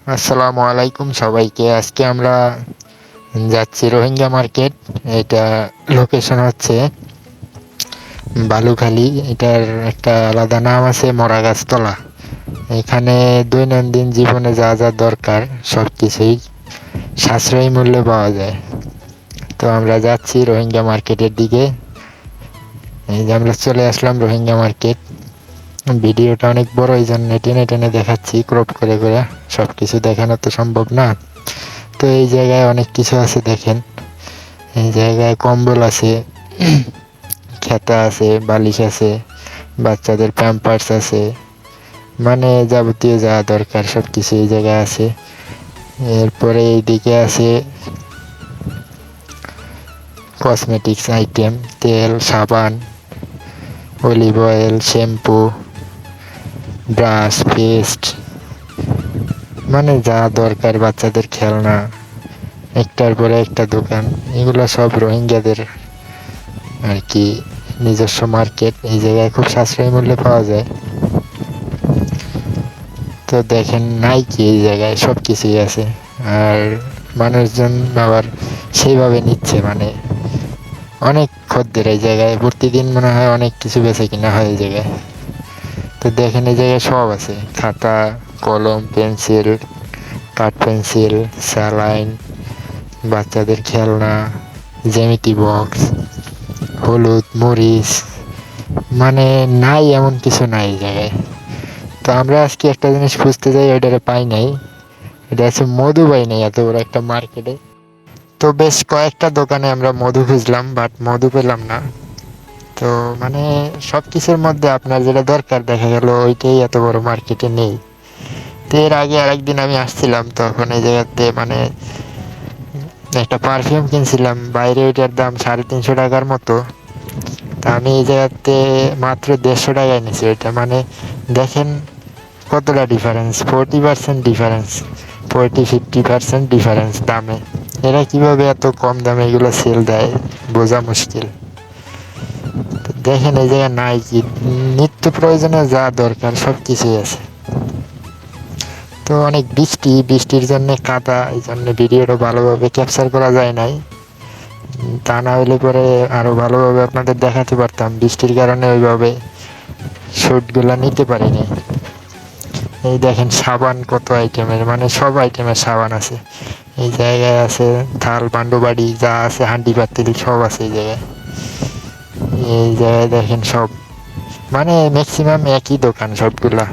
আসসালামু আলাইকুম সবাইকে। আজকে আমরা যাচ্ছি রোহিঙ্গা মার্কেট। এটা লোকেশন হচ্ছে বালুখালী। এটার একটা আলাদা নাম আছে মরাগাছতলা। এখানে দৈনন্দিন জীবনে যা যা দরকার সব কিছুই সাশ্রয়ী মূল্যে পাওয়া যায়। তো আমরা যাচ্ছি রোহিঙ্গা মার্কেটের দিকে। এই যে আমরা চলে আসলাম রোহিঙ্গা মার্কেট। ভিডিওটা অনেক বড়, এই জন্য টেনে টেনে দেখাচ্ছি, ক্রপ করে করে। সব কিছু দেখানো তো সম্ভব না। তো এই জায়গায় অনেক কিছু আছে দেখেন। এই জায়গায় কম্বল আছে, খেতা আছে, বালিশ আছে, বাচ্চাদের প্যাম্পার্স আছে, মানে যাবতীয় যা দরকার সব কিছু এই জায়গায় আছে। এরপরে এইদিকে আছে কসমেটিক্স আইটেম, তেল, সাবান, olive oil, shampoo, brush, paste, মানে যা দরকার, বাচ্চাদের খেলনা, একটার পরে একটা দোকান। এগুলো সব রোহিঙ্গাদের আর কি নিজস্ব মার্কেট। এই জায়গায় খুব সাশ্রয়ী মূল্যে পাওয়া যায়। তো দেখেন নাই কি, এই জায়গায় সব কিছুই আছে। আর মানুষজন আবার সেইভাবে নিচ্ছে, মানে অনেক খদ্দের এই জায়গায়। প্রতিদিন মনে হয় অনেক কিছু বেছে কিনা হয় এই জায়গায়। তো দেখেন এই জায়গায় সব আছে, খাতা, কলম, পেন্সিল, কাঠ পেন্সিল, স্যালাইন, বাচ্চাদের খেলনা, জ্যামিতি বক্স, হলুদ, মরিচ, মানে নাই এমন কিছু নাই এই জায়গায়। তো আমরা আজকে একটা জিনিস খুঁজতে যাই, ওইটারে পাই নাই। এটা হচ্ছে মধু পাই নাই এত বড় একটা মার্কেটে। তো বেশ কয়েকটা দোকানে আমরা মধু খুঁজলাম, বাট মধু পেলাম না। তো মানে সব কিছুর মধ্যে আপনার যেটা দরকার দেখা গেল ওইটাই এত বড় মার্কেটে নেই। তো এর আগে আরেকদিন আমি আসছিলাম, তখন এই জায়গাতে মানে একটা পারফিউম কিনছিলাম, বাইরে ওইটার দাম 350 টাকার মতো। তা আমি এই জায়গাতে মাত্র 150 টাকায় নিয়েছি ওইটা। মানে দেখেন কতটা ডিফারেন্স, 40% ডিফারেন্স, 40-50% ডিফারেন্স দামে। এরা কিভাবে এত কম দামে এগুলো সেল দেয় বোঝা মুশকিল। দেখেন এই জায়গায় নাই কি, নিত্য প্রয়োজনে যা দরকার সব কিছুই আছে। তো অনেক বৃষ্টির জন্য কাদা, এই জন্য ভিডিওটা ভালোভাবে ক্যাপচার করা যায় নাই। তা না হলে পরে আরও ভালোভাবে আপনাদের দেখাতে পারতাম। বৃষ্টির কারণে ওইভাবে শ্যুটগুলো নিতে পারিনি। এই দেখেন সাবান কত আইটেমের, মানে সব আইটেমের সাবান আছে এই জায়গায়। আছে থাল, পান্ডু বাড়ি, যা আছে হান্ডি পাতিল সব আছে এই জায়গায়। এই জায়গায় দেখেন সব, মানে ম্যাক্সিমাম একই দোকান সবগুলা।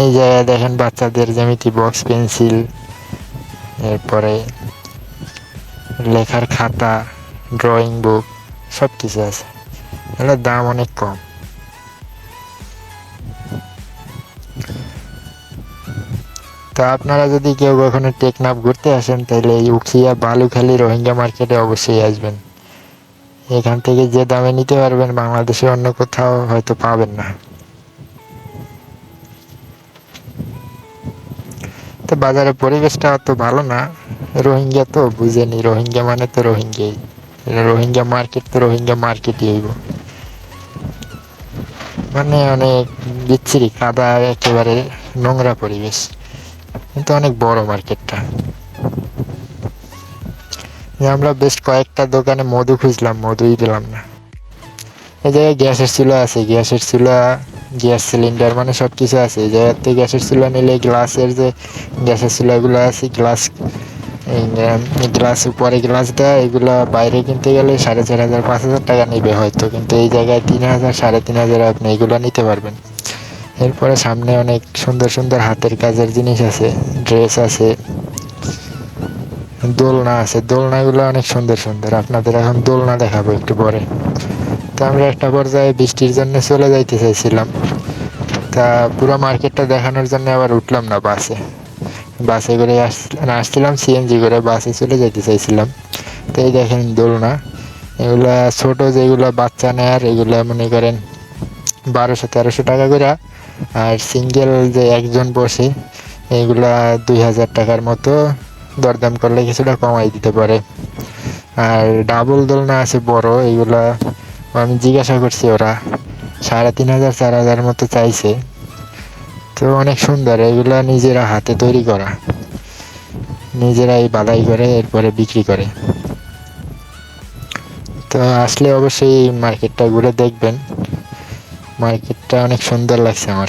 এই জায়গায় দেখেন বাচ্চাদের জ্যামিতি বক্স, পেন্সিল, এরপরে লেখার খাতা, ড্রয়িং বুক, সব কিছু আছে। এগুলোর দাম অনেক কম। তো আপনারা যদি কেউ কখনো টেকনাফ ঘুরতে আসেন তাহলে এই উখিয়া বালুখালী রোহিঙ্গা মার্কেটে অবশ্যই আসবেন। এখান থেকে যে দামে নিতে পারবেন বাংলাদেশে অন্য কোথাও হয়তো পাবেন না। তো বাজারের পরিবেশটা অত ভালো না। রোহিঙ্গা তো বুঝেনি, রোহিঙ্গা মানে তো রোহিঙ্গাই। রোহিঙ্গা মার্কেট তো রোহিঙ্গা মার্কেটই হইব। মানে অনেক বিচ্ছিরি, কাদা, একেবারে নোংরা পরিবেশ, কিন্তু অনেক বড় মার্কেটটা। আমরা বেশ কয়েকটা দোকানে মধু খুঁজলাম, মধুই পেলাম না। এই জায়গায় গ্যাসের চুলা আছে, গ্যাসের চুলা, গ্যাস সিলিন্ডার, মানে সব কিছু আছে এই জায়গাতে। গ্যাসের চুলা নিলে গ্লাসের যে গ্যাসের চুলাগুলো আছে, গ্লাস উপরে গ্লাস দেওয়া, এগুলো বাইরে কিনতে গেলে 4,500-5,000 টাকা নেবে হয়তো, কিন্তু এই জায়গায় 3,000, 3,500 আপনি এগুলো নিতে পারবেন। এরপরে সামনে অনেক সুন্দর সুন্দর হাতের কাজের জিনিস আছে, ড্রেস আছে, দোলনা আছে। দোলনাগুলো অনেক সুন্দর সুন্দর, আপনাদের এখন দোলনা দেখাবো একটু পরে। তো আমরা একটা পর্যায়ে বৃষ্টির জন্য চলে যাইতে চাইছিলাম। তা পুরো মার্কেটটা দেখানোর জন্য আবার উঠলাম না বাসে। বাসে করে আসছিলাম, সিএনজি করে বাসে চলে যেতে চাইছিলাম। তো এই দেখেন দোলনা, এগুলা ছোট যেগুলো বাচ্চা নেয়ার, এগুলা মনে করেন 1,200-1,300 টাকা করে। আর সিঙ্গেল যে একজন বসে, এগুলা 2,000 টাকার মতো, দরদাম করলে কিছুটা কমাই দিতে পারে। আর ডাবল দোলনা আছে বড়, এগুলা আমি জিজ্ঞাসা করছি, ওরা 3,500 4,000 মতো চাইছে। তো অনেক সুন্দর, এগুলা নিজেরা হাতে তৈরি করা, নিজেরাই বালাই করে এরপরে বিক্রি করে। তো আসলে অবশ্যই মার্কেটটা ঘুরে দেখবেন, মার্কেটটা অনেক সুন্দর লাগছে আমার।